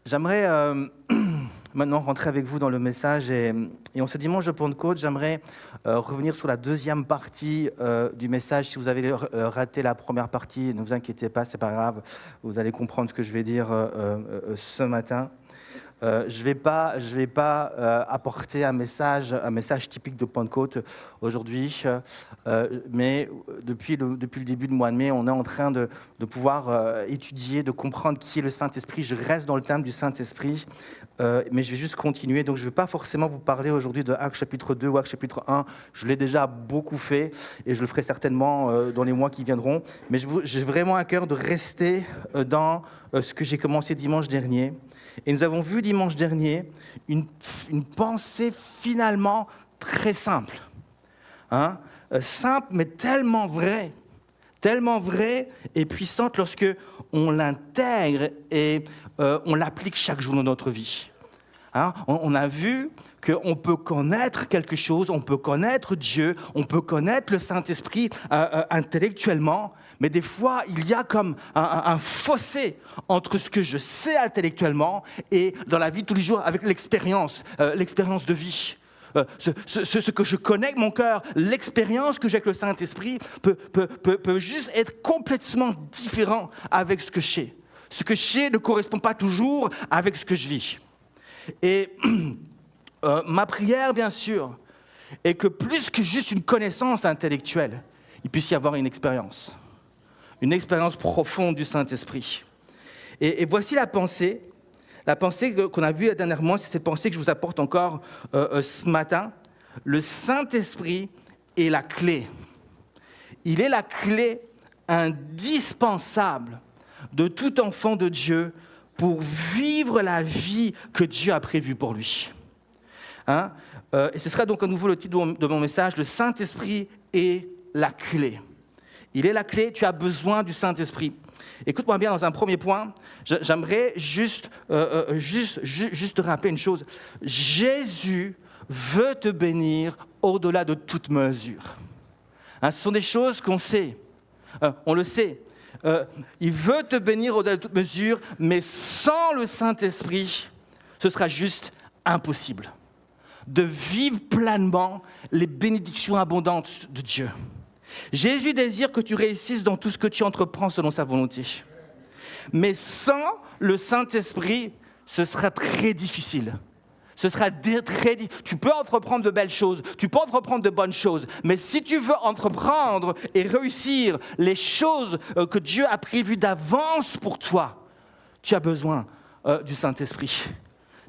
J'aimerais maintenant rentrer avec vous dans le message et en ce dimanche de Pentecôte, j'aimerais revenir sur la deuxième partie du message. Si vous avez raté la première partie, ne vous inquiétez pas, c'est pas grave, vous allez comprendre ce que je vais dire ce matin. Je vais pas apporter un message typique de Pentecôte aujourd'hui, mais depuis le début du mois de mai, on est en train de pouvoir étudier, de comprendre qui est le Saint-Esprit. Je reste dans le thème du Saint-Esprit, mais je vais juste continuer. Donc je ne vais pas forcément vous parler aujourd'hui de Actes chapitre 2 ou Actes chapitre 1. Je l'ai déjà beaucoup fait et je le ferai certainement dans les mois qui viendront. Mais j'ai vraiment à cœur de rester dans ce que j'ai commencé dimanche dernier. Et nous avons vu dimanche dernier une pensée finalement très simple. Simple mais tellement vraie et puissante lorsque on l'intègre et on l'applique chaque jour dans notre vie. On a vu qu'on peut connaître quelque chose, on peut connaître Dieu, on peut connaître le Saint-Esprit intellectuellement, mais des fois, il y a comme un fossé entre ce que je sais intellectuellement et dans la vie de tous les jours avec l'expérience de vie. Ce que je connais avec mon cœur, l'expérience que j'ai avec le Saint-Esprit peut juste être complètement différent avec ce que je sais. Ce que je sais ne correspond pas toujours avec ce que je vis. Et ma prière, bien sûr, est que plus que juste une connaissance intellectuelle, il puisse y avoir une expérience profonde du Saint-Esprit. Et voici la pensée qu'on a vue dernièrement, c'est cette pensée que je vous apporte encore ce matin. Le Saint-Esprit est la clé. Il est la clé indispensable de tout enfant de Dieu pour vivre la vie que Dieu a prévue pour lui. Et ce sera donc à nouveau le titre de mon message, le Saint-Esprit est la clé. Il est la clé, tu as besoin du Saint-Esprit. Écoute-moi bien, dans un premier point, j'aimerais juste te rappeler une chose. Jésus veut te bénir au-delà de toute mesure. Ce sont des choses qu'on sait, on le sait. Il veut te bénir au-delà de toute mesure, mais sans le Saint-Esprit, ce sera juste impossible de vivre pleinement les bénédictions abondantes de Dieu. Jésus désire que tu réussisses dans tout ce que tu entreprends selon sa volonté. Mais sans le Saint-Esprit, ce sera très difficile. Tu peux entreprendre de belles choses, tu peux entreprendre de bonnes choses, mais si tu veux entreprendre et réussir les choses que Dieu a prévues d'avance pour toi, tu as besoin du Saint-Esprit.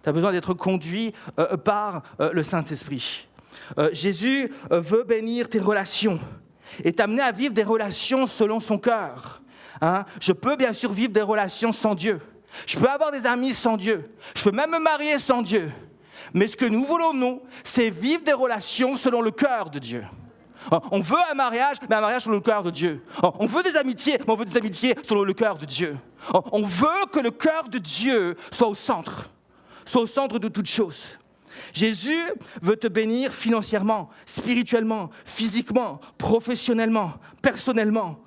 Tu as besoin d'être conduit par le Saint-Esprit. Jésus veut bénir tes relations et t'amener à vivre des relations selon son cœur. Je peux bien sûr vivre des relations sans Dieu. Je peux avoir des amis sans Dieu. Je peux même me marier sans Dieu. Mais ce que nous voulons, nous, c'est vivre des relations selon le cœur de Dieu. On veut un mariage, mais un mariage selon le cœur de Dieu. On veut des amitiés, mais on veut des amitiés selon le cœur de Dieu. On veut que le cœur de Dieu soit au centre de toutes choses. Jésus veut te bénir financièrement, spirituellement, physiquement, professionnellement, personnellement,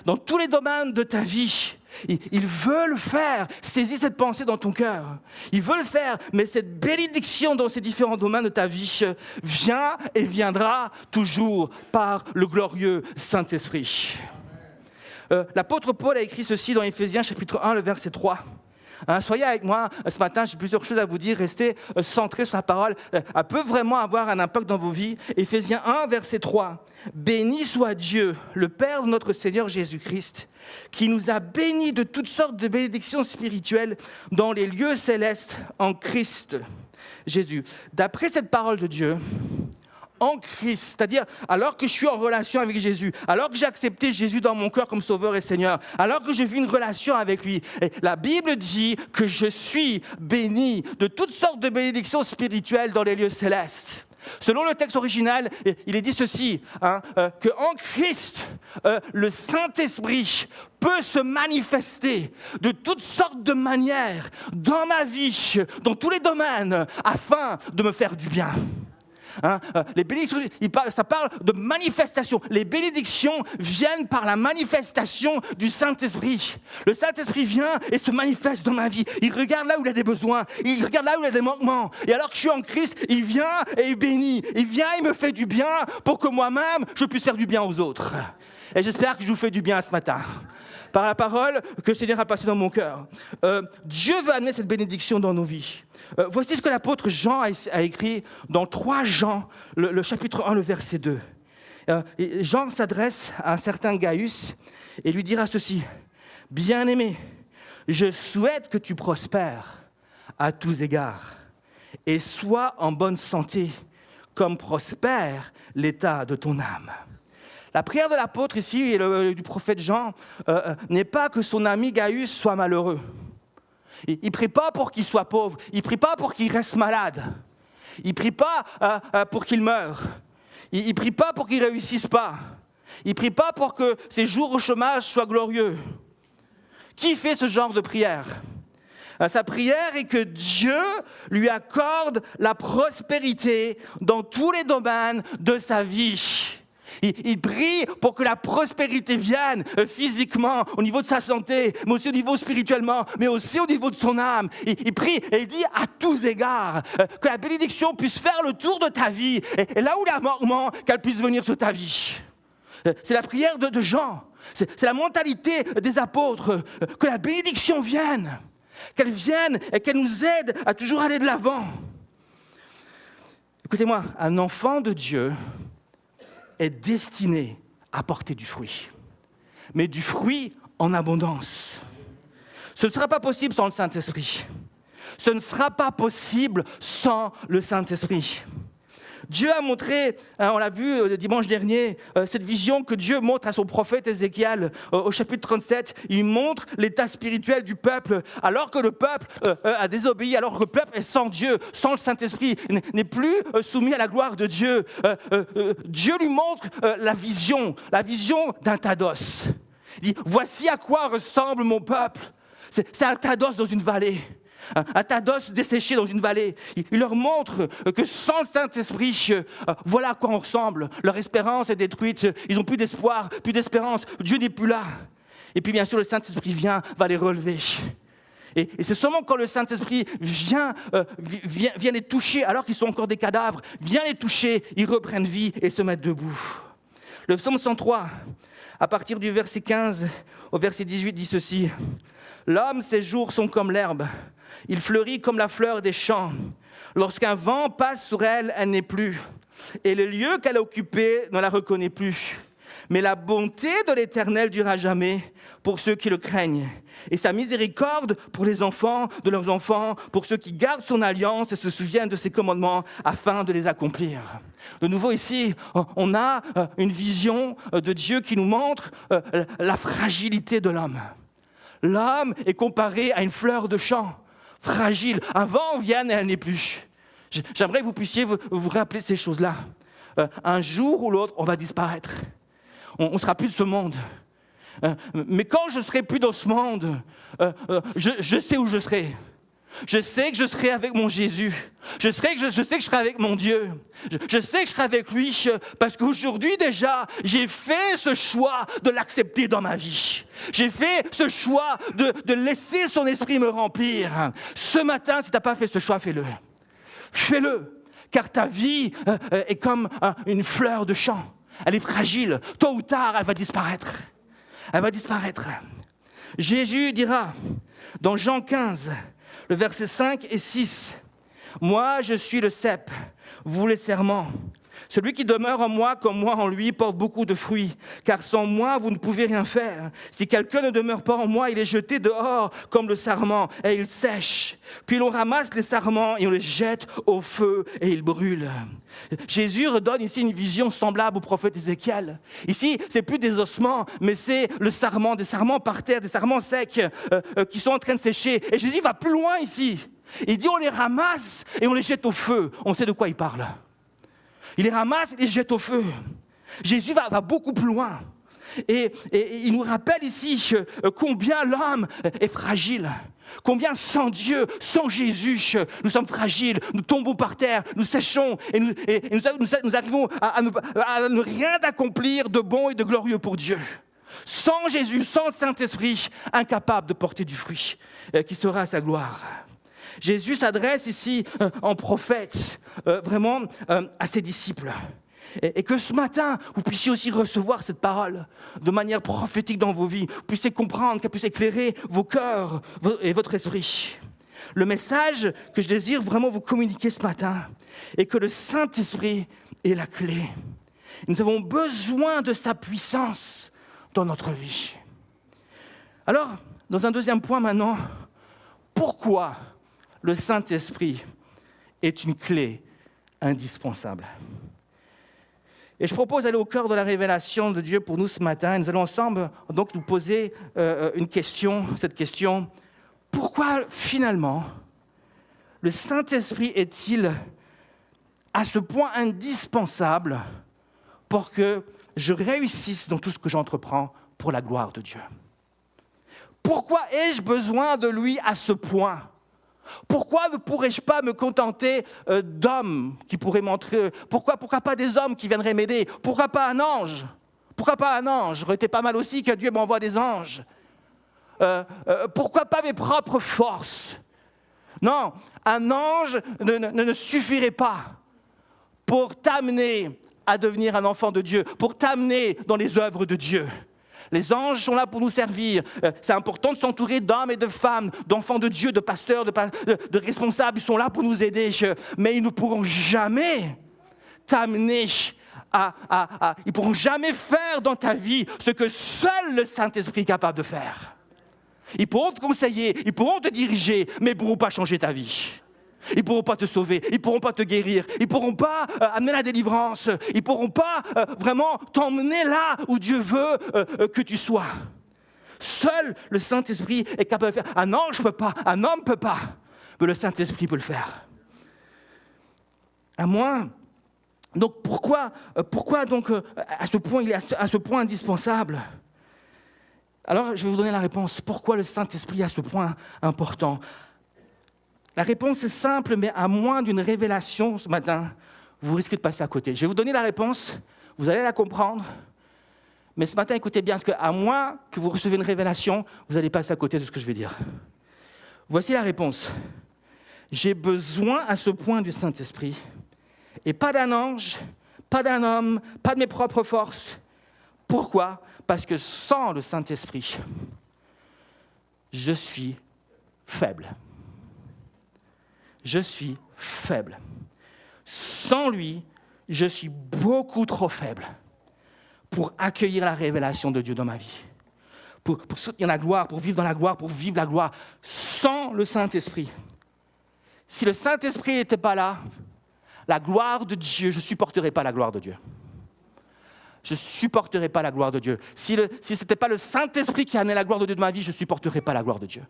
dans tous les domaines de ta vie. Il veut le faire. Saisis cette pensée dans ton cœur. Il veut le faire, mais cette bénédiction dans ces différents domaines de ta vie vient et viendra toujours par le glorieux Saint-Esprit. L'apôtre Paul a écrit ceci dans Éphésiens chapitre 1, le verset 3. Soyez avec moi ce matin, j'ai plusieurs choses à vous dire, restez centrés sur la parole, elle peut vraiment avoir un impact dans vos vies. Éphésiens 1, verset 3. Béni soit Dieu, le Père de notre Seigneur Jésus-Christ, qui nous a bénis de toutes sortes de bénédictions spirituelles dans les lieux célestes en Christ Jésus. D'après cette parole de Dieu, en Christ, c'est-à-dire alors que je suis en relation avec Jésus, alors que j'ai accepté Jésus dans mon cœur comme Sauveur et Seigneur, alors que je vis une relation avec lui, et la Bible dit que je suis béni de toutes sortes de bénédictions spirituelles dans les lieux célestes. Selon le texte original, il est dit ceci, qu'en Christ, le Saint-Esprit peut se manifester de toutes sortes de manières dans ma vie, dans tous les domaines, afin de me faire du bien. Les bénédictions, ça parle de manifestation. Les bénédictions viennent par la manifestation du Saint-Esprit. Le Saint-Esprit vient et se manifeste dans ma vie. Il regarde là où il y a des besoins, il regarde là où il y a des manquements. Et alors que je suis en Christ, il vient et il bénit. Il vient et il me fait du bien pour que moi-même, je puisse faire du bien aux autres. Et j'espère que je vous fais du bien ce matin. Par la parole que le Seigneur a placée dans mon cœur. Dieu veut amener cette bénédiction dans nos vies. Voici ce que l'apôtre Jean a écrit dans 3 Jean, le chapitre 1, le verset 2. Jean s'adresse à un certain Gaius et lui dira ceci. « Bien-aimé, je souhaite que tu prospères à tous égards et sois en bonne santé, comme prospère l'état de ton âme. » La prière de l'apôtre ici et du prophète Jean n'est pas que son ami Gaius soit malheureux. Il ne prie pas pour qu'il soit pauvre, il ne prie pas pour qu'il reste malade, il ne prie pas pour qu'il meure, il ne prie pas pour qu'il ne réussisse pas, il ne prie pas pour que ses jours au chômage soient glorieux. Qui fait ce genre de prière ? Sa prière est que Dieu lui accorde la prospérité dans tous les domaines de sa vie. Il prie pour que la prospérité vienne physiquement, au niveau de sa santé, mais aussi au niveau spirituellement, mais aussi au niveau de son âme. Il prie et il dit à tous égards que la bénédiction puisse faire le tour de ta vie et là où il y a manquement, qu'elle puisse venir sur ta vie. C'est la prière de Jean, c'est la mentalité des apôtres, que la bénédiction vienne, qu'elle vienne et qu'elle nous aide à toujours aller de l'avant. Écoutez-moi, un enfant de Dieu est destiné à porter du fruit, mais du fruit en abondance. Ce ne sera pas possible sans le Saint-Esprit. Ce ne sera pas possible sans le Saint-Esprit. Dieu a montré, on l'a vu dimanche dernier, cette vision que Dieu montre à son prophète Ézéchiel au chapitre 37. Il montre l'état spirituel du peuple, alors que le peuple a désobéi, alors que le peuple est sans Dieu, sans le Saint-Esprit, n'est plus soumis à la gloire de Dieu. Dieu lui montre la vision d'un Tados. Il dit, voici à quoi ressemble mon peuple. C'est un Tados dans une vallée. Un Tados desséché dans une vallée. Il leur montre que sans le Saint-Esprit, voilà à quoi on ressemble. Leur espérance est détruite, ils n'ont plus d'espoir, plus d'espérance, Dieu n'est plus là. Et puis bien sûr, le Saint-Esprit va les relever. Et c'est seulement quand le Saint-Esprit vient les toucher, alors qu'ils sont encore des cadavres, vient les toucher, ils reprennent vie et se mettent debout. Le psaume 103, à partir du verset 15 au verset 18, dit ceci. « L'homme, ses jours sont comme l'herbe. Il fleurit comme la fleur des champs. Lorsqu'un vent passe sur elle, elle n'est plus. Et le lieu qu'elle a occupé ne la reconnaît plus. Mais la bonté de l'Éternel durera jamais pour ceux qui le craignent. Et sa miséricorde pour les enfants de leurs enfants, pour ceux qui gardent son alliance et se souviennent de ses commandements afin de les accomplir. » De nouveau ici, on a une vision de Dieu qui nous montre la fragilité de l'homme. L'homme est comparé à une fleur de champ. Fragile, un vent vient et elle n'est plus. J'aimerais que vous puissiez vous rappeler ces choses-là. Un jour ou l'autre, on va disparaître. On ne sera plus de ce monde. Mais quand je ne serai plus dans ce monde, je sais où je serai. Je sais que je serai avec mon Jésus. Je sais que je serai avec mon Dieu. Je sais que je serai avec lui parce qu'aujourd'hui déjà, j'ai fait ce choix de l'accepter dans ma vie. J'ai fait ce choix de laisser son esprit me remplir. Ce matin, si tu n'as pas fait ce choix, fais-le. Fais-le, car ta vie est comme une fleur de champ. Elle est fragile. Tôt ou tard, elle va disparaître. Elle va disparaître. Jésus dira dans Jean 15, le verset 5 et 6. « Moi, je suis le cep, vous les serments. Celui qui demeure en moi comme moi en lui porte beaucoup de fruits, car sans moi, vous ne pouvez rien faire. Si quelqu'un ne demeure pas en moi, il est jeté dehors comme le sarment et il sèche. Puis l'on ramasse les sarments et on les jette au feu et ils brûlent. » Jésus redonne ici une vision semblable au prophète Ézéchiel. Ici, c'est plus des ossements, mais c'est le sarment, des sarments par terre, des sarments secs qui sont en train de sécher. Et Jésus va plus loin ici. Il dit on les ramasse et on les jette au feu. On sait de quoi il parle. Il les ramasse et les jette au feu. Jésus va beaucoup plus loin. Et il nous rappelle ici combien l'homme est fragile. Combien sans Dieu, sans Jésus, nous sommes fragiles, nous tombons par terre, nous séchons et nous arrivons à ne rien accomplir de bon et de glorieux pour Dieu. Sans Jésus, sans le Saint-Esprit, incapable de porter du fruit qui sera à sa gloire. Jésus s'adresse ici en prophète, vraiment à ses disciples. Et que ce matin, vous puissiez aussi recevoir cette parole de manière prophétique dans vos vies. Vous puissiez comprendre, qu'elle puisse éclairer vos cœurs et votre esprit. Le message que je désire vraiment vous communiquer ce matin est que le Saint-Esprit est la clé. Nous avons besoin de sa puissance dans notre vie. Alors, dans un deuxième point maintenant, pourquoi le Saint-Esprit est une clé indispensable? Et je propose d'aller au cœur de la révélation de Dieu pour nous ce matin. Et nous allons ensemble donc nous poser cette question. Pourquoi finalement le Saint-Esprit est-il à ce point indispensable pour que je réussisse dans tout ce que j'entreprends pour la gloire de Dieu? Pourquoi ai-je besoin de lui à ce point? Pourquoi ne pourrais-je pas me contenter d'hommes qui pourraient m'entrer? Pourquoi pas des hommes qui viendraient m'aider? Pourquoi pas un ange? Pourquoi pas un ange? J'aurais été pas mal aussi que Dieu m'envoie des anges. Pourquoi pas mes propres forces? Non, un ange ne suffirait pas pour t'amener à devenir un enfant de Dieu, pour t'amener dans les œuvres de Dieu. Les anges sont là pour nous servir. C'est important de s'entourer d'hommes et de femmes, d'enfants de Dieu, de pasteurs, de responsables. Ils sont là pour nous aider. Mais ils ne pourront jamais t'amener ils ne pourront jamais faire dans ta vie ce que seul le Saint-Esprit est capable de faire. Ils pourront te conseiller, ils pourront te diriger, mais ils ne pourront pas changer ta vie. Ils ne pourront pas te sauver, ils ne pourront pas te guérir, ils ne pourront pas amener la délivrance, ils ne pourront pas vraiment t'emmener là où Dieu veut que tu sois. Seul le Saint-Esprit est capable de faire. Un ange ne peut pas, un homme ne peut pas, mais le Saint-Esprit peut le faire. À moins. Donc pourquoi donc à ce point il est à ce point indispensable? Alors je vais vous donner la réponse. Pourquoi le Saint-Esprit est à ce point important? La réponse est simple, mais à moins d'une révélation ce matin, vous risquez de passer à côté. Je vais vous donner la réponse, vous allez la comprendre, mais ce matin, écoutez bien, parce qu'à moins que vous receviez une révélation, vous allez passer à côté de ce que je vais dire. Voici la réponse. J'ai besoin à ce point du Saint-Esprit, et pas d'un ange, pas d'un homme, pas de mes propres forces. Pourquoi? Parce que sans le Saint-Esprit, je suis faible. Je suis faible. Sans lui, je suis beaucoup trop faible pour accueillir la révélation de Dieu dans ma vie, pour soutenir la gloire, pour vivre dans la gloire, pour vivre la gloire. Sans le Saint-Esprit, si le Saint-Esprit n'était pas là, la gloire de Dieu, je ne supporterais pas la gloire de Dieu. Je ne supporterais pas la gloire de Dieu. Si ce n'était pas le Saint-Esprit qui amenait la gloire de Dieu de ma vie, je ne supporterais pas la gloire de Dieu.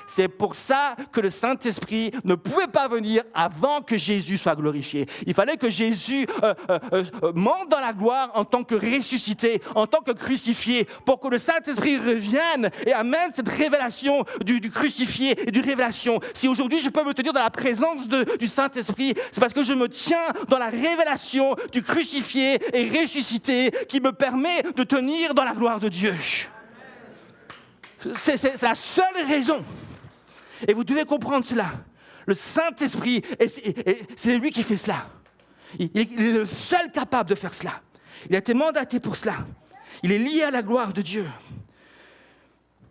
C'est pour ça que le Saint-Esprit ne pouvait pas venir avant que Jésus soit glorifié. Il fallait que Jésus monte dans la gloire en tant que ressuscité, en tant que crucifié, pour que le Saint-Esprit revienne et amène cette révélation du crucifié et du révélation. Si aujourd'hui je peux me tenir dans la présence du Saint-Esprit, c'est parce que je me tiens dans la révélation du crucifié et ressuscité qui me permet de tenir dans la gloire de Dieu. C'est la seule raison. Et vous devez comprendre cela. Le Saint-Esprit, c'est lui qui fait cela. Il est le seul capable de faire cela. Il a été mandaté pour cela. Il est lié à la gloire de Dieu.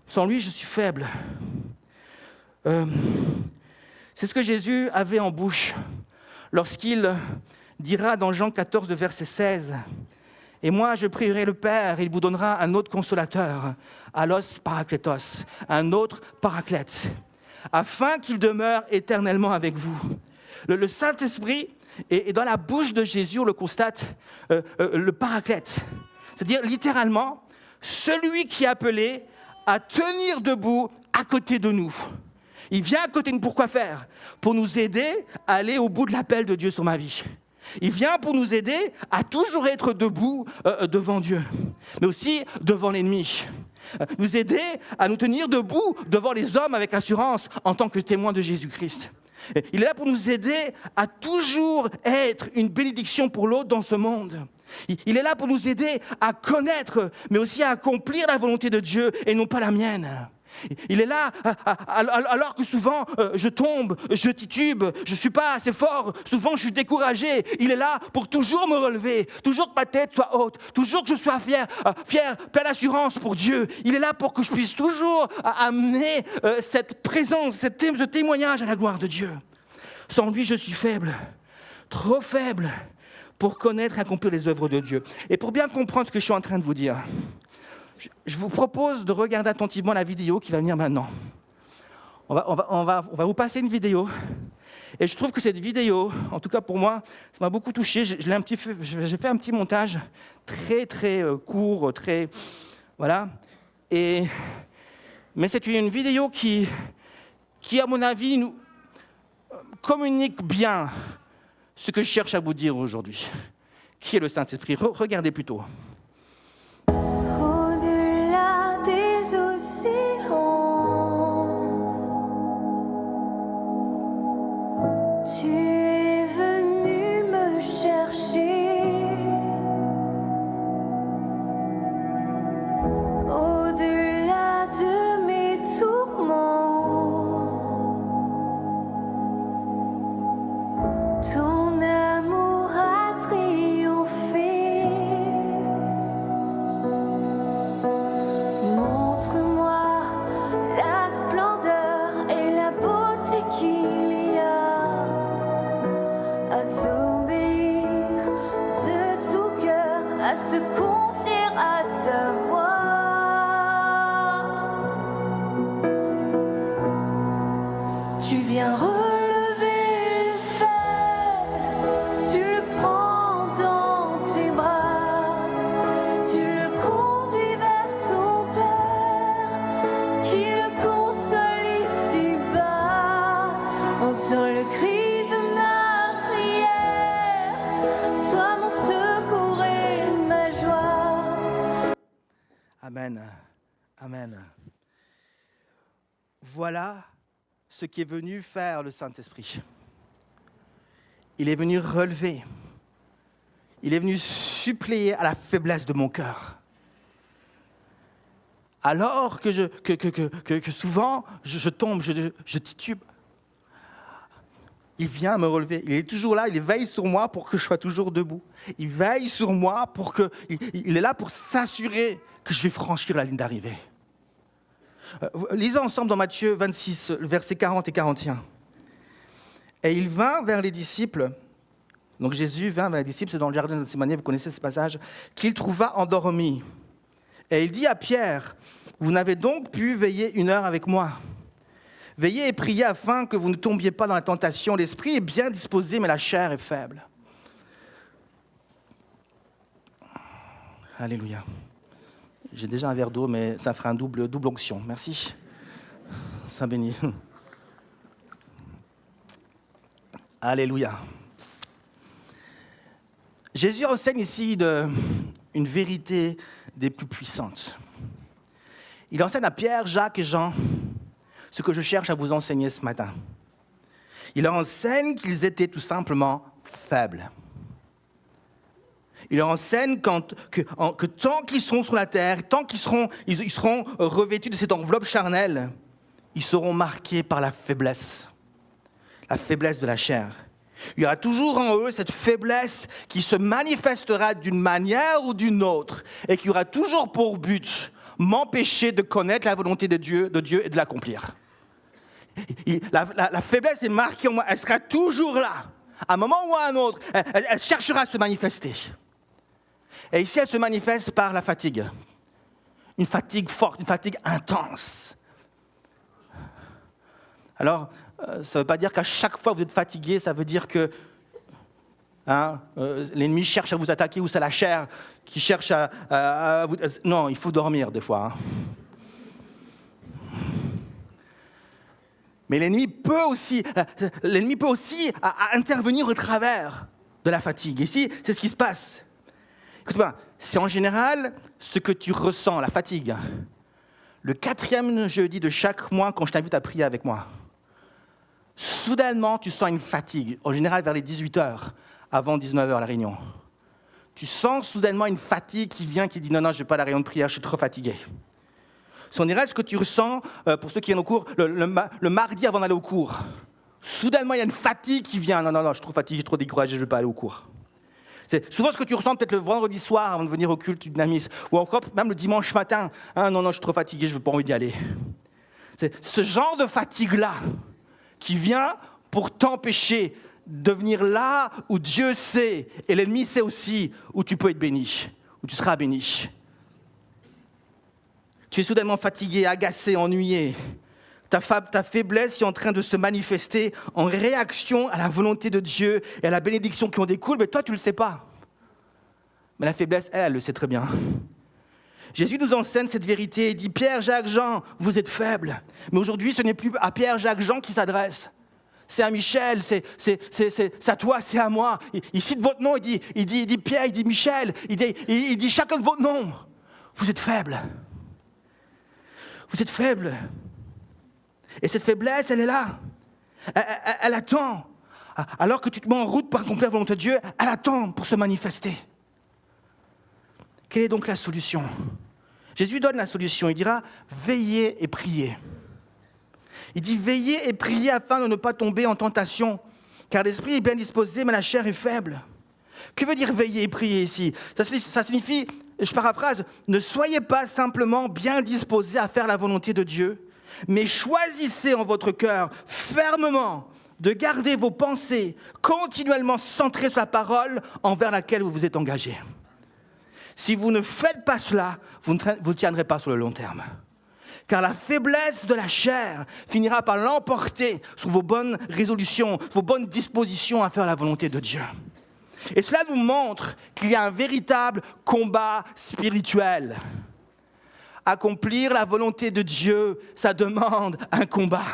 Sans lui, je suis faible. C'est ce que Jésus avait en bouche lorsqu'il dira dans Jean 14, verset 16, « Et moi, je prierai le Père, et il vous donnera un autre consolateur, allos parakletos, un autre paraclète, afin qu'il demeure éternellement avec vous. » Le Saint-Esprit est dans la bouche de Jésus, on le constate, le paraclète. C'est-à-dire, littéralement, celui qui est appelé à tenir debout à côté de nous. Il vient à côté de nous pour quoi faire? Pour nous aider à aller au bout de l'appel de Dieu sur ma vie. Il vient pour nous aider à toujours être debout devant Dieu, mais aussi devant l'ennemi. Nous aider à nous tenir debout devant les hommes avec assurance en tant que témoins de Jésus-Christ. Il est là pour nous aider à toujours être une bénédiction pour l'autre dans ce monde. Il est là pour nous aider à connaître, mais aussi à accomplir la volonté de Dieu et non pas la mienne. Il est là alors que souvent je tombe, je titube, je ne suis pas assez fort, souvent je suis découragé. Il est là pour toujours me relever, toujours que ma tête soit haute, toujours que je sois fier, plein d'assurance pour Dieu. Il est là pour que je puisse toujours amener cette présence, ce témoignage à la gloire de Dieu. Sans lui, je suis faible, trop faible pour connaître et accomplir les œuvres de Dieu. Et pour bien comprendre ce que je suis en train de vous dire, je vous propose de regarder attentivement la vidéo qui va venir maintenant. On va vous passer une vidéo. Et je trouve que cette vidéo, en tout cas pour moi, ça m'a beaucoup touché. J'ai fait un petit montage très, très court, très... Voilà. Mais c'est une vidéo qui, à mon avis, nous communique bien ce que je cherche à vous dire aujourd'hui. Qui est le Saint-Esprit ? Regardez plutôt. Amen. Amen. Voilà ce qui est venu faire le Saint-Esprit. Il est venu relever. Il est venu suppléer à la faiblesse de mon cœur. Alors que souvent je tombe, je titube. Il vient me relever. Il est toujours là. Il veille sur moi pour que je sois toujours debout. Il veille sur moi pour que... Il est là pour s'assurer que je vais franchir la ligne d'arrivée. Lisons ensemble dans Matthieu 26, versets 40 et 41. Et il vint vers les disciples. Donc Jésus vint vers les disciples, c'est dans le jardin de Gethsémani, vous connaissez ce passage, qu'il trouva endormi. Et il dit à Pierre, vous n'avez donc pu veiller 1 heure avec moi. Veillez et priez afin que vous ne tombiez pas dans la tentation. L'esprit est bien disposé, mais la chair est faible. Alléluia. J'ai déjà un verre d'eau, mais ça fera un double onction. Merci. Saint béni. Alléluia. Jésus enseigne ici une vérité des plus puissantes. Il enseigne à Pierre, Jacques et Jean ce que je cherche à vous enseigner ce matin. Il leur enseigne qu'ils étaient tout simplement faibles. Il leur enseigne que tant qu'ils seront sur la terre, tant qu'ils seront revêtus de cette enveloppe charnelle, ils seront marqués par la faiblesse de la chair. Il y aura toujours en eux cette faiblesse qui se manifestera d'une manière ou d'une autre et qui aura toujours pour but m'empêcher de connaître la volonté de Dieu et de l'accomplir. La faiblesse est marquée en moi, elle sera toujours là. À un moment ou à un autre, elle cherchera à se manifester. Et ici, elle se manifeste par la fatigue. Une fatigue forte, une fatigue intense. Alors, ça ne veut pas dire qu'à chaque fois que vous êtes fatigué, ça veut dire que l'ennemi cherche à vous attaquer ou c'est la chair qui cherche à vous... Non, il faut dormir des fois. Mais l'ennemi peut aussi intervenir au travers de de la fatigue. Ici, c'est ce qui se passe. Écoute-moi, c'est en général ce que tu ressens, la fatigue. Le 4e jeudi de chaque mois, quand je t'invite à prier avec moi, soudainement, tu sens une fatigue, en général vers les 18h, avant 19h la réunion. Tu sens soudainement une fatigue qui vient, qui dit « Non, je ne vais pas à la réunion de prière, je suis trop fatigué ». C'est en général ce que tu ressens, pour ceux qui viennent au cours, le mardi avant d'aller au cours. Soudainement, il y a une fatigue qui vient. Non, je suis trop fatigué, je suis trop découragé, je ne vais pas aller au cours. C'est souvent ce que tu ressens peut-être le vendredi soir avant de venir au culte du dynamisme. Ou encore même le dimanche matin. Non, je suis trop fatigué, je n'ai pas envie d'y aller. C'est ce genre de fatigue-là qui vient pour t'empêcher de venir là où Dieu sait, et l'ennemi sait aussi, où tu peux être béni, où tu seras béni. Tu es soudainement fatigué, agacé, ennuyé. Ta faiblesse est en train de se manifester en réaction à la volonté de Dieu et à la bénédiction qui en découle, mais toi, tu ne le sais pas. Mais la faiblesse, elle le sait très bien. Jésus nous enseigne cette vérité. Il dit « Pierre, Jacques, Jean, vous êtes faibles. » Mais aujourd'hui, ce n'est plus à Pierre, Jacques, Jean qui s'adresse. C'est à Michel, c'est à toi, c'est à moi. Il cite votre nom, il dit Pierre, il dit Michel, il dit chacun de votre nom. Vous êtes faibles. Vous êtes faibles. Et cette faiblesse, elle est là. Elle attend. Alors que tu te mets en route pour accomplir la volonté de Dieu, elle attend pour se manifester. Quelle est donc la solution ? Jésus donne la solution. Il dira « Veillez et priez ». Il dit « Veillez et priez afin de ne pas tomber en tentation, car l'esprit est bien disposé, mais la chair est faible. » Que veut dire veiller et prier ici ? Ça signifie, je paraphrase, ne soyez pas simplement bien disposés à faire la volonté de Dieu, mais choisissez en votre cœur fermement de garder vos pensées continuellement centrées sur la parole envers laquelle vous vous êtes engagé. Si vous ne faites pas cela, vous ne tiendrez pas sur le long terme. Car la faiblesse de la chair finira par l'emporter sur vos bonnes résolutions, vos bonnes dispositions à faire la volonté de Dieu. Et cela nous montre qu'il y a un véritable combat spirituel. Accomplir la volonté de Dieu, ça demande un combat.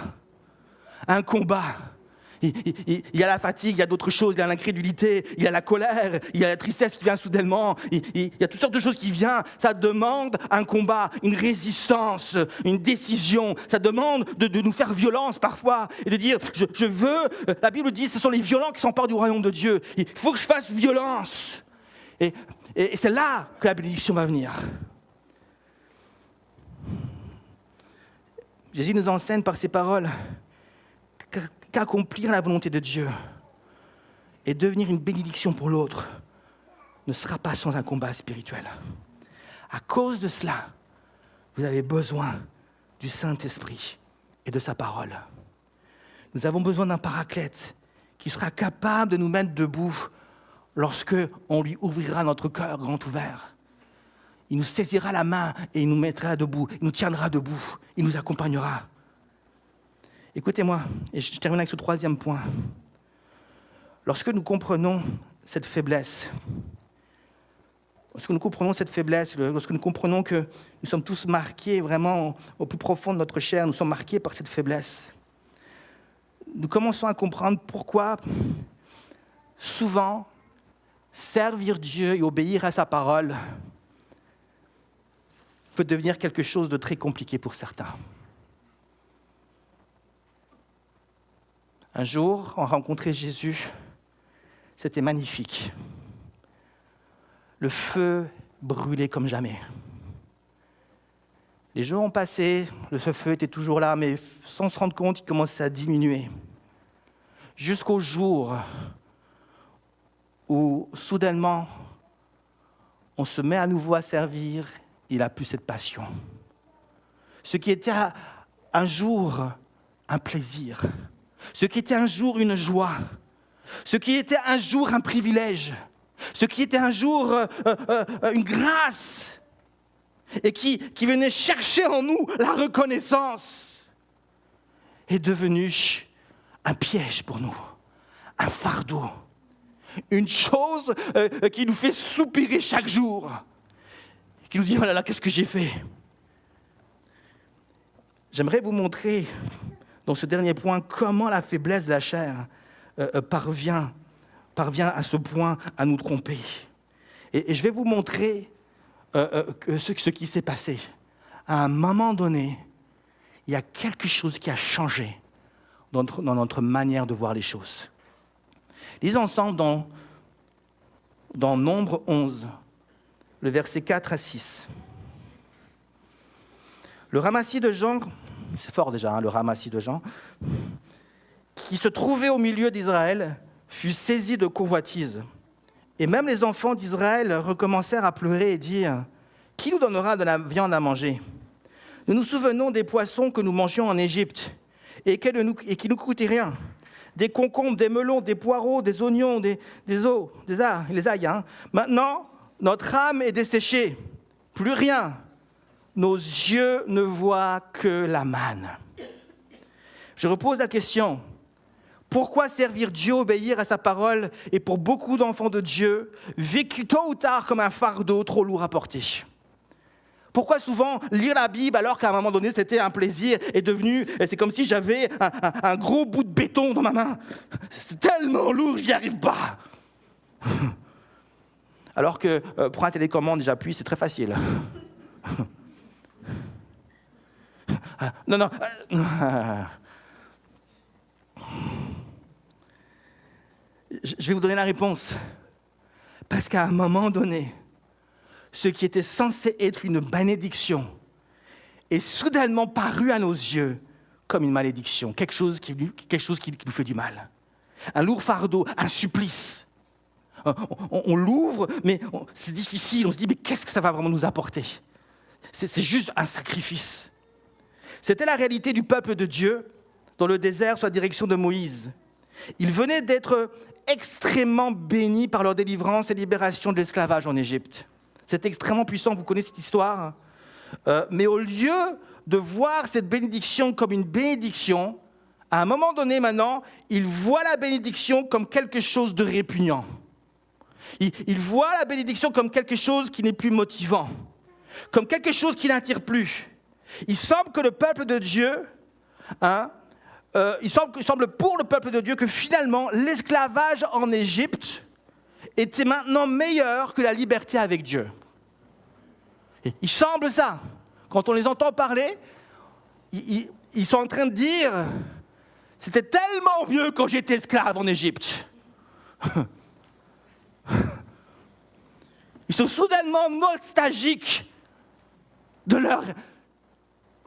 Un combat. Il y a la fatigue, il y a d'autres choses, il y a l'incrédulité, il y a la colère, il y a la tristesse qui vient soudainement, il y a toutes sortes de choses qui viennent. Ça demande un combat, une résistance, une décision. Ça demande de nous faire violence parfois et de dire je veux, la Bible dit ce sont les violents qui s'emparent du royaume de Dieu. Il faut que je fasse violence. Et c'est là que la bénédiction va venir. Jésus nous enseigne par ses paroles qu'accomplir la volonté de Dieu et devenir une bénédiction pour l'autre ne sera pas sans un combat spirituel. À cause de cela, vous avez besoin du Saint-Esprit et de sa parole. Nous avons besoin d'un paraclète qui sera capable de nous mettre debout lorsque on lui ouvrira notre cœur grand ouvert. Il nous saisira la main et il nous mettra debout, il nous tiendra debout, il nous accompagnera. Écoutez-moi, et je termine avec ce 3e point. Lorsque nous comprenons cette faiblesse, lorsque nous comprenons que nous sommes tous marqués vraiment au plus profond de notre chair, nous sommes marqués par cette faiblesse, nous commençons à comprendre pourquoi souvent servir Dieu et obéir à sa parole peut devenir quelque chose de très compliqué pour certains. Un jour, on rencontrait Jésus, c'était magnifique. Le feu brûlait comme jamais. Les jours ont passé, le feu était toujours là, mais sans se rendre compte, il commençait à diminuer. Jusqu'au jour où, soudainement, on se met à nouveau à servir, il n'a plus cette passion. Ce qui était un jour un plaisir, ce qui était un jour une joie, ce qui était un jour un privilège, ce qui était un jour une grâce, et qui venait chercher en nous la reconnaissance, est devenu un piège pour nous, un fardeau, une chose qui nous fait soupirer chaque jour, qui nous dit « Oh là là, qu'est-ce que j'ai fait ?» J'aimerais vous montrer, dans ce dernier point, comment la faiblesse de la chair parvient parvient à ce point à nous tromper. Et je vais vous montrer ce qui s'est passé. À un moment donné, il y a quelque chose qui a changé dans notre manière de voir les choses. Lisons ensemble dans Nombre 11, le verset 4 à 6. Le ramassis de gens, c'est fort déjà, le ramassis de gens, qui se trouvait au milieu d'Israël, fut saisi de convoitise. Et même les enfants d'Israël recommencèrent à pleurer et dire « Qui nous donnera de la viande à manger ? Nous nous souvenons des poissons que nous mangions en Égypte et qui nous coûtaient rien. Des concombres, des melons, des poireaux, des oignons, des ails. Maintenant, notre âme est desséchée, plus rien. Nos yeux ne voient que la manne. » Je repose la question. Pourquoi servir Dieu, obéir à sa parole est pour beaucoup d'enfants de Dieu vécu tôt ou tard comme un fardeau trop lourd à porter? Pourquoi souvent lire la Bible alors qu'à un moment donné c'était un plaisir est devenu, c'est comme si j'avais un gros bout de béton dans ma main. C'est tellement lourd, j'y arrive pas. Alors que pour un télécommande, j'appuie, c'est très facile. Non. Je vais vous donner la réponse. Parce qu'à un moment donné, ce qui était censé être une bénédiction est soudainement paru à nos yeux comme une malédiction, quelque chose qui nous fait du mal. Un lourd fardeau, un supplice. On l'ouvre, mais c'est difficile. On se dit, mais qu'est-ce que ça va vraiment nous apporter ? C'est juste un sacrifice. C'était la réalité du peuple de Dieu dans le désert sous la direction de Moïse. Ils venaient d'être extrêmement bénis par leur délivrance et libération de l'esclavage en Égypte. C'est extrêmement puissant, vous connaissez cette histoire. Mais au lieu de voir cette bénédiction comme une bénédiction, à un moment donné maintenant, ils voient la bénédiction comme quelque chose de répugnant. Ils voient la bénédiction comme quelque chose qui n'est plus motivant, comme quelque chose qui n'attire plus. Il semble que le peuple de Dieu, il semble pour le peuple de Dieu que finalement l'esclavage en Égypte était maintenant meilleur que la liberté avec Dieu. Il semble ça. Quand on les entend parler, ils sont en train de dire « C'était tellement mieux quand j'étais esclave en Égypte. » Ils sont soudainement nostalgiques de leur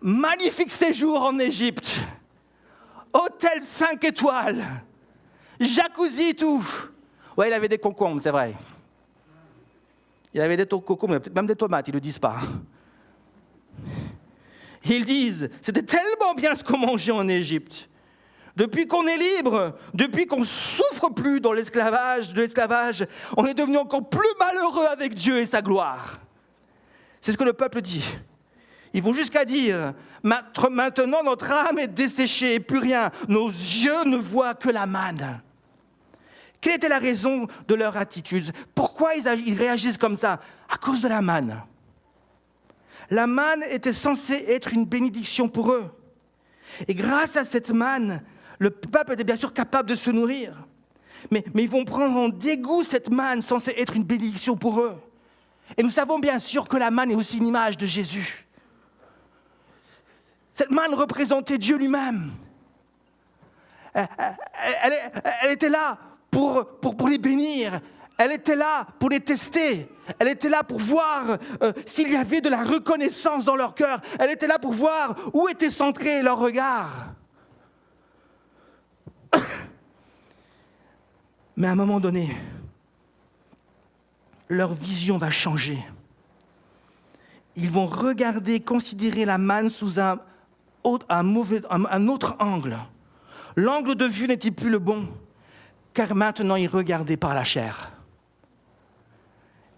magnifique séjour en Égypte. Hôtel 5 étoiles, jacuzzi et tout. Ouais, il avait des concombres, c'est vrai. Il avait des concombres, peut-être même des tomates, ils ne le disent pas. Ils disent, c'était tellement bien ce qu'on mangeait en Égypte. Depuis qu'on est libre, depuis qu'on ne souffre plus dans l'esclavage, on est devenu encore plus malheureux avec Dieu et sa gloire. C'est ce que le peuple dit. Ils vont jusqu'à dire, maintenant notre âme est desséchée et plus rien. Nos yeux ne voient que la manne. Quelle était la raison de leur attitude ? Pourquoi ils réagissent comme ça ? À cause de la manne. La manne était censée être une bénédiction pour eux. Et grâce à cette manne, le peuple était bien sûr capable de se nourrir. Mais ils vont prendre en dégoût cette manne censée être une bénédiction pour eux. Et nous savons bien sûr que la manne est aussi une image de Jésus. Cette manne représentait Dieu lui-même. Elle était là pour les bénir. Elle était là pour les tester. Elle était là pour voir s'il y avait de la reconnaissance dans leur cœur. Elle était là pour voir où était centré leur regard. Mais à un moment donné, leur vision va changer. Ils vont regarder, considérer la manne sous un autre angle. L'angle de vue n'était plus le bon, car maintenant ils regardaient par la chair.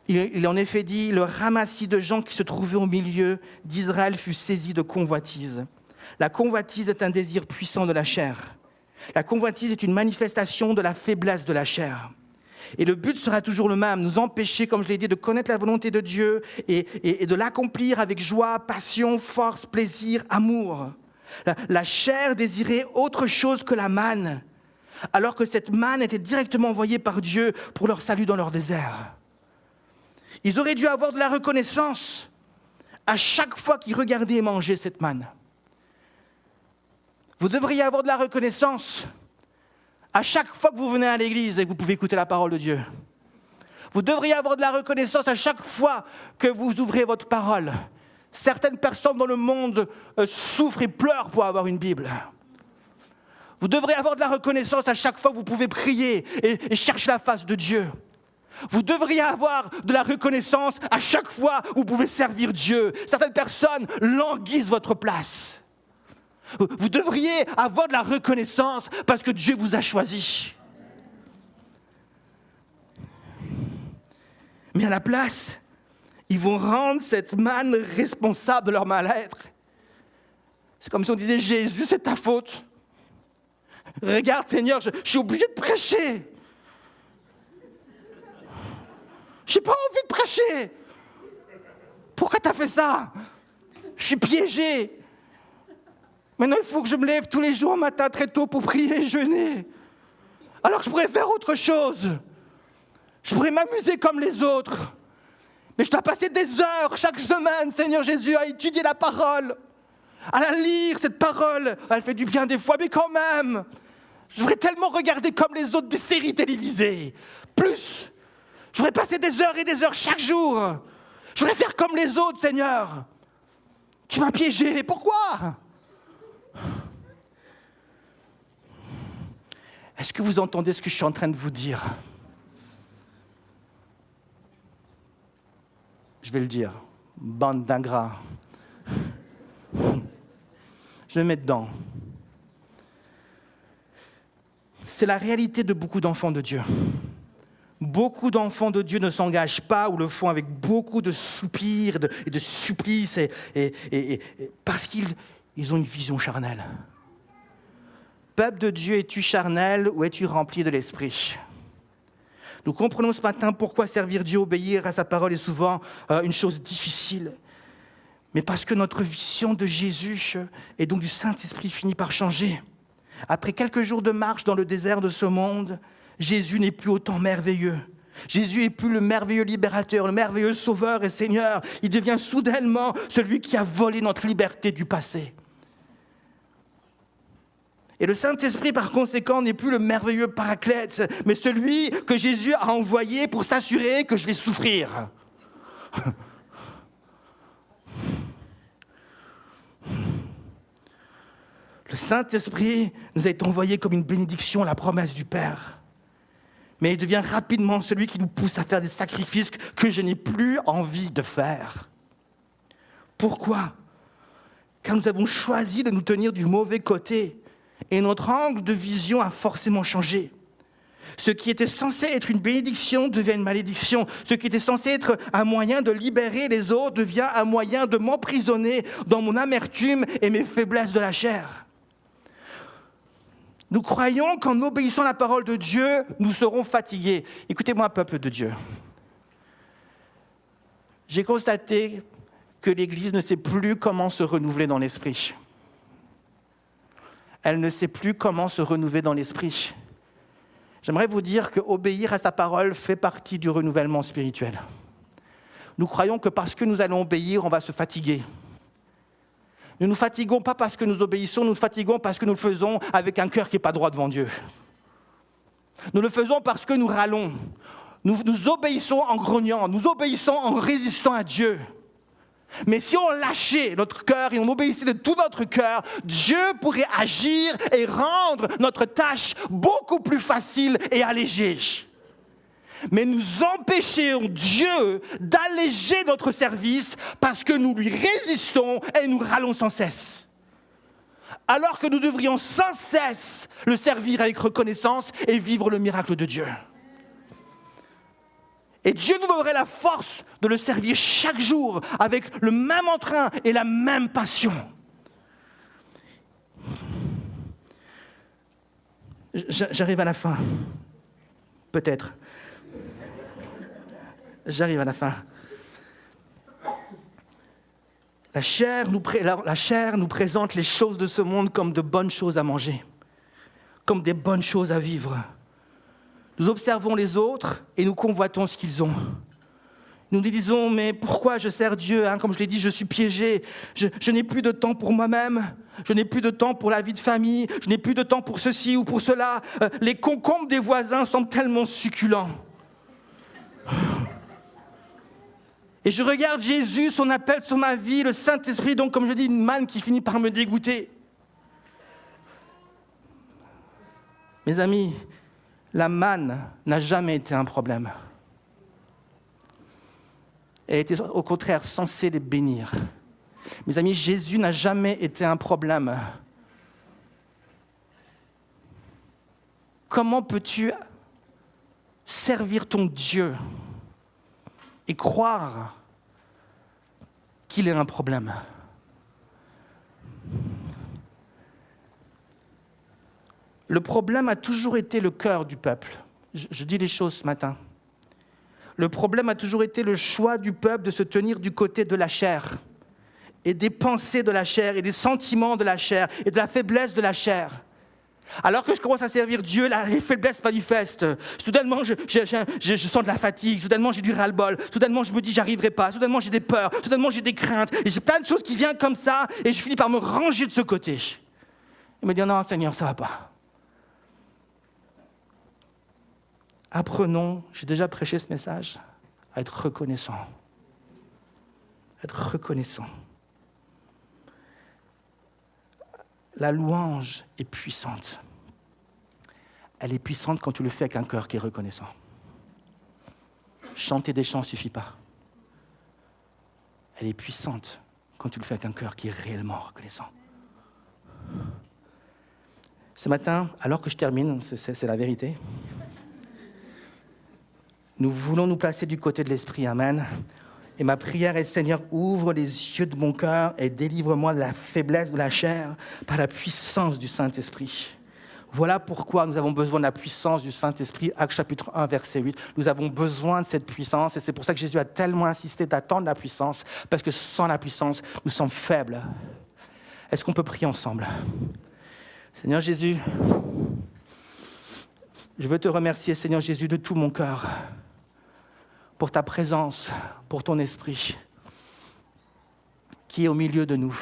Il en effet dit, le ramassis de gens qui se trouvaient au milieu d'Israël fut saisi de convoitise. La convoitise est un désir puissant de la chair. La convoitise est une manifestation de la faiblesse de la chair. Et le but sera toujours le même, nous empêcher, comme je l'ai dit, de connaître la volonté de Dieu et de l'accomplir avec joie, passion, force, plaisir, amour. La chair désirait autre chose que la manne. alors que cette manne était directement envoyée par Dieu pour leur salut dans leur désert. Ils auraient dû avoir de la reconnaissance à chaque fois qu'ils regardaient et mangeaient cette manne. Vous devriez avoir de la reconnaissance à chaque fois que vous venez à l'église et que vous pouvez écouter la parole de Dieu. Vous devriez avoir de la reconnaissance à chaque fois que vous ouvrez votre parole. Certaines personnes dans le monde souffrent et pleurent pour avoir une Bible. Vous devrez avoir de la reconnaissance à chaque fois que vous pouvez prier et chercher la face de Dieu. Vous devriez avoir de la reconnaissance à chaque fois où vous pouvez servir Dieu. Certaines personnes languissent votre place. Vous devriez avoir de la reconnaissance parce que Dieu vous a choisi. Mais à la place, ils vont rendre cette manne responsable de leur mal-être. C'est comme si on disait, Jésus, c'est ta faute. Regarde, Seigneur, je suis obligé de prêcher. Je n'ai pas envie de prêcher. Pourquoi tu as fait ça? Je suis piégé. Maintenant, il faut que je me lève tous les jours matin très tôt pour prier et jeûner. Alors je pourrais faire autre chose. Je pourrais m'amuser comme les autres. Mais je dois passer des heures chaque semaine, Seigneur Jésus, à étudier la parole, à la lire, cette parole. Elle fait du bien des fois, mais quand même, je voudrais tellement regarder comme les autres des séries télévisées. Plus, je voudrais passer des heures et des heures chaque jour. Je voudrais faire comme les autres, Seigneur. Tu m'as piégé, mais pourquoi? Est-ce que vous entendez ce que je suis en train de vous dire? Je vais le dire, bande d'ingrats. Je vais me mettre dedans. C'est la réalité de beaucoup d'enfants de Dieu. Beaucoup d'enfants de Dieu ne s'engagent pas ou le font avec beaucoup de soupirs et de supplices parce qu'ils ont une vision charnelle. Peuple de Dieu, es-tu charnel ou es-tu rempli de l'esprit? Nous comprenons ce matin pourquoi servir Dieu, obéir à sa parole est souvent une chose difficile. Mais parce que notre vision de Jésus et donc du Saint-Esprit finit par changer. Après quelques jours de marche dans le désert de ce monde, Jésus n'est plus autant merveilleux. Jésus n'est plus le merveilleux libérateur, le merveilleux sauveur et Seigneur. Il devient soudainement celui qui a volé notre liberté du passé. Et le Saint-Esprit, par conséquent, n'est plus le merveilleux paraclète, mais celui que Jésus a envoyé pour s'assurer que je vais souffrir. Le Saint-Esprit nous a été envoyé comme une bénédiction, la promesse du Père. Mais il devient rapidement celui qui nous pousse à faire des sacrifices que je n'ai plus envie de faire. Pourquoi? Car nous avons choisi de nous tenir du mauvais côté. Et notre angle de vision a forcément changé. Ce qui était censé être une bénédiction devient une malédiction. Ce qui était censé être un moyen de libérer les autres devient un moyen de m'emprisonner dans mon amertume et mes faiblesses de la chair. Nous croyons qu'en obéissant à la parole de Dieu, nous serons fatigués. Écoutez-moi, peuple de Dieu. J'ai constaté que l'Église ne sait plus comment se renouveler dans l'esprit. Elle ne sait plus comment se renouveler dans l'esprit. J'aimerais vous dire qu'obéir à sa parole fait partie du renouvellement spirituel. Nous croyons que parce que nous allons obéir, on va se fatiguer. Ne nous fatiguons pas parce que nous obéissons, nous nous fatiguons parce que nous le faisons avec un cœur qui n'est pas droit devant Dieu. Nous le faisons parce que nous râlons. Nous obéissons en grognant, nous obéissons en résistant à Dieu. Mais si on lâchait notre cœur et on obéissait de tout notre cœur, Dieu pourrait agir et rendre notre tâche beaucoup plus facile et allégée. Mais nous empêchons Dieu d'alléger notre service parce que nous lui résistons et nous râlons sans cesse. Alors que nous devrions sans cesse le servir avec reconnaissance et vivre le miracle de Dieu. Et Dieu nous donnerait la force de le servir chaque jour avec le même entrain et la même passion. J'arrive à la fin. Peut-être. J'arrive à la fin. La chair nous présente les choses de ce monde comme de bonnes choses à manger, comme des bonnes choses à vivre. Nous observons les autres et nous convoitons ce qu'ils ont. Nous nous disons, mais pourquoi je sers Dieu, Comme je l'ai dit, je suis piégé. Je n'ai plus de temps pour moi-même. Je n'ai plus de temps pour la vie de famille. Je n'ai plus de temps pour ceci ou pour cela. Les concombres des voisins semblent tellement succulents. Et je regarde Jésus, son appel sur ma vie, le Saint-Esprit, donc comme je dis, une manne qui finit par me dégoûter. Mes amis, la manne n'a jamais été un problème. Elle était au contraire censée les bénir. Mes amis, Jésus n'a jamais été un problème. Comment peux-tu servir ton Dieu et croire qu'il est un problème? Le problème a toujours été le cœur du peuple. Je dis les choses ce matin. Le problème a toujours été le choix du peuple de se tenir du côté de la chair et des pensées de la chair et des sentiments de la chair et de la faiblesse de la chair. Alors que je commence à servir Dieu, les faiblesses manifestent. Soudainement, je sens de la fatigue. Soudainement, j'ai du ras-le-bol. Soudainement, je me dis, j'y arriverai pas. Soudainement, j'ai des peurs. Soudainement, j'ai des craintes. Et j'ai plein de choses qui viennent comme ça. Et je finis par me ranger de ce côté. Et me dire, non, Seigneur, ça va pas. Apprenons, j'ai déjà prêché ce message, à être reconnaissant. Être reconnaissant. La louange est puissante. Elle est puissante quand tu le fais avec un cœur qui est reconnaissant. Chanter des chants ne suffit pas. Elle est puissante quand tu le fais avec un cœur qui est réellement reconnaissant. Ce matin, alors que je termine, c'est la vérité, nous voulons nous placer du côté de l'Esprit, Amen. Et ma prière est, Seigneur, ouvre les yeux de mon cœur et délivre-moi de la faiblesse de la chair par la puissance du Saint-Esprit. Voilà pourquoi nous avons besoin de la puissance du Saint-Esprit. Actes chapitre 1, verset 8. Nous avons besoin de cette puissance et c'est pour ça que Jésus a tellement insisté d'attendre la puissance, parce que sans la puissance, nous sommes faibles. Est-ce qu'on peut prier ensemble? Seigneur Jésus, je veux te remercier, Seigneur Jésus, de tout mon cœur, pour ta présence, pour ton esprit qui est au milieu de nous.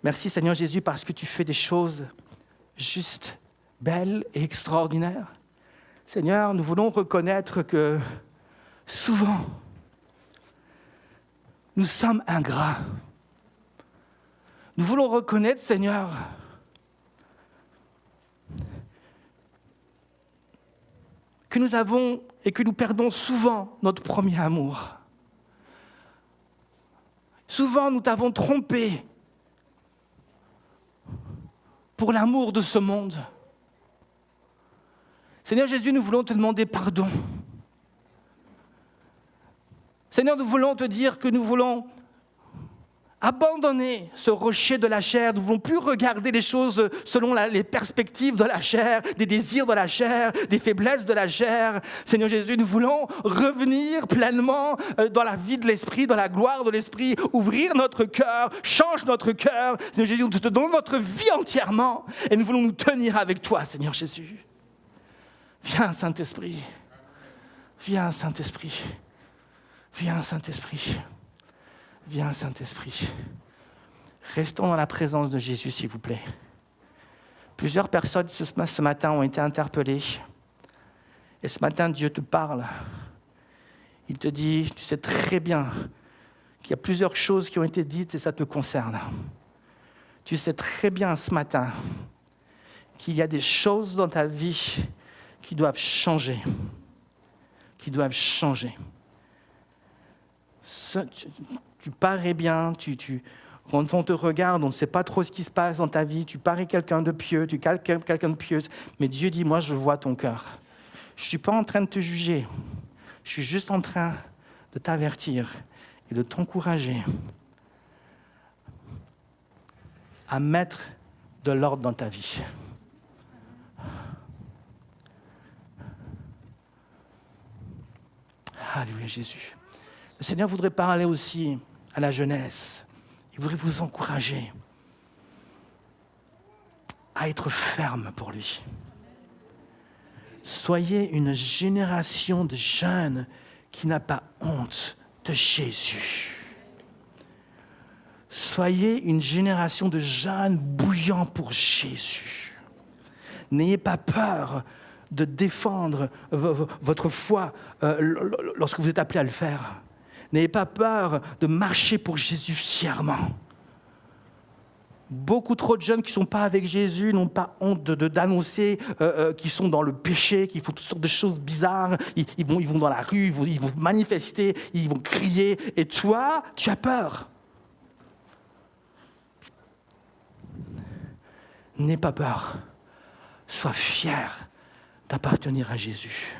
Merci Seigneur Jésus parce que tu fais des choses justes, belles et extraordinaires. Seigneur, nous voulons reconnaître que souvent, nous sommes ingrats. Nous voulons reconnaître, Seigneur, que nous avons et que nous perdons souvent notre premier amour. Souvent, nous t'avons trompé pour l'amour de ce monde. Seigneur Jésus, nous voulons te demander pardon. Seigneur, nous voulons te dire que nous voulons abandonner ce rocher de la chair. Nous ne voulons plus regarder les choses selon les perspectives de la chair, des désirs de la chair, des faiblesses de la chair. Seigneur Jésus, nous voulons revenir pleinement dans la vie de l'Esprit, dans la gloire de l'Esprit, ouvrir notre cœur, change notre cœur. Seigneur Jésus, nous te donnons notre vie entièrement et nous voulons nous tenir avec toi, Seigneur Jésus. Viens, Saint-Esprit. Viens, Saint-Esprit. Viens, Saint-Esprit. Viens, Saint-Esprit. Restons dans la présence de Jésus, s'il vous plaît. Plusieurs personnes ce matin ont été interpellées. Et ce matin, Dieu te parle. Il te dit, tu sais très bien qu'il y a plusieurs choses qui ont été dites et ça te concerne. Tu sais très bien ce matin qu'il y a des choses dans ta vie qui doivent changer. Qui doivent changer. Tu parais bien, quand on te regarde, on ne sait pas trop ce qui se passe dans ta vie, tu parais quelqu'un de pieux, tu es quelqu'un de pieuse, mais Dieu dit, moi je vois ton cœur. Je ne suis pas en train de te juger, je suis juste en train de t'avertir et de t'encourager à mettre de l'ordre dans ta vie. Alléluia Jésus. Le Seigneur voudrait parler aussi à la jeunesse. Il voudrait vous encourager à être ferme pour lui. Soyez une génération de jeunes qui n'a pas honte de Jésus. Soyez une génération de jeunes bouillants pour Jésus. N'ayez pas peur de défendre votre foi lorsque vous êtes appelé à le faire. N'ayez pas peur de marcher pour Jésus fièrement. Beaucoup trop de jeunes qui ne sont pas avec Jésus n'ont pas honte d'annoncer qu'ils sont dans le péché, qu'ils font toutes sortes de choses bizarres. Ils vont dans la rue, ils vont manifester, ils vont crier. Et toi, tu as peur. N'aie pas peur. Sois fier d'appartenir à Jésus.